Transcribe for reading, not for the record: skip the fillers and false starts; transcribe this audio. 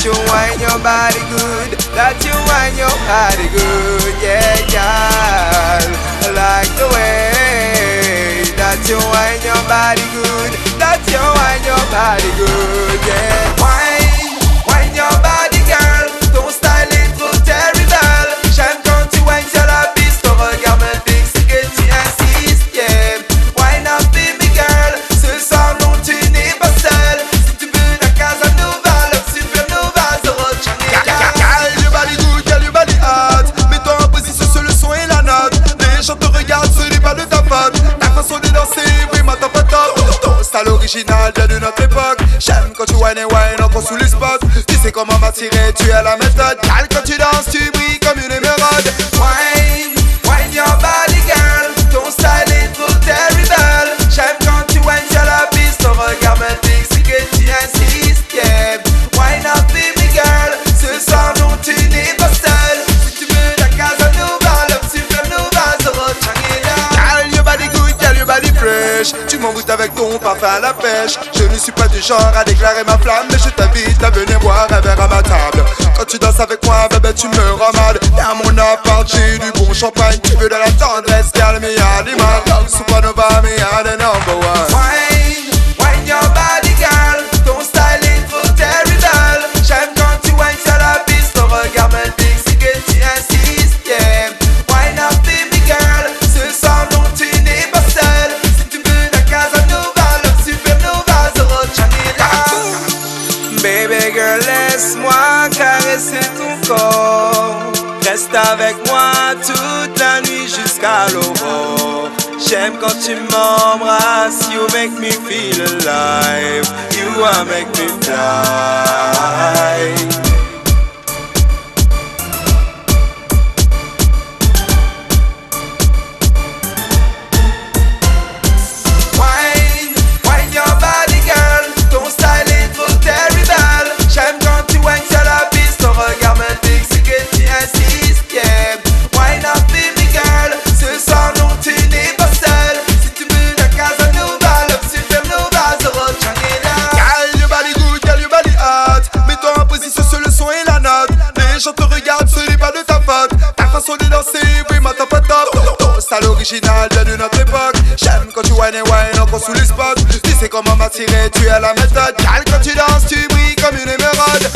you whine your body good, that you whine your body good, yeah, girl. I like the way that you whine your body good, that you whine your body good, yeah. Whine your body, girl. Ton style est trop terrible. J'aime quand tu whines sur la piste. Ton regard me fixe et que tu insistes, yeah. Whine up, baby girl. Ce soir, non, tu n'es pas seul. Si tu veux la Casanova, la Supernova, Zoro Changela. Girl, your body good, girl, your body hot. Mets-toi en position sur le son et la note. Les gens te regardent, ce n'est pas de ta faute. Ta façon de danser, vraiment top pas top. Ton style original vient de notre époque. J'aime quand tu whine et whine encore sous les spots. Tu sais comment m'attirer, tu es la méthode. Girl, quand tu danses, tu brilles comme une émeraude. Whine your body, girl. Ton style est trop terrible. J'aime quand tu whines sur la piste. Ton regard me fixe et que tu insistes, yeah. Whine up, baby girl. Ce soir, non, tu n'es pas seul. Si tu veux la Casanova, la Supernova, Zoro Changela. Girl, your body good, girl, your body fresh. Tu m'envoûtes avec ton parfum à la pêche. Je ne suis pas du genre à déclarer ma flamme, mais je t'invite à venir boire un verre à ma table. Quand tu danses avec moi, bébé, tu me rends mal. Dans mon appart, j'ai du bon champagne. Tu veux de la tendresse, girl, mais y'a des mal. Supernova, mais y'a des number one. Whine your body, girl. Ton style est trop terrible. J'aime quand tu whines sur la piste. Ton regard me fixe et que tu insistes, yeah. Whine up, baby girl. Ce soir, non, tu n'es pas seul. Si tu veux la Casanova, la Supernova, Zoro Changela. Baby girl, laisse-moi caresser ton corps. Reste avec moi toute la nuit jusqu'à l'aurore. J'aime quand tu m'embrasses. You make me feel alive. You are make me fly. Whine your body, girl. Ton style est trop terrible. J'aime quand tu whines sur la piste. Ton regard me fixe et que tu insistes, yeah. Whine up, baby girl. Ce soir, non, tu n'es pas seul. Si tu veux la Casanova, la Supernova, Zoro Changela. Girl, your body good, girl, your body hot. Mets-toi en position sur le son et la note. Les gens te regardent, ce n'est pas de ta faute. Ta façon de danser, vraiment top pas top. Ton style original vient de notre époque. J'aime quand tu whine et whine encore sous les spots. Tu sais comment m'attirer, tu es la méthode. Girl, quand tu danses, tu brilles comme une émeraude.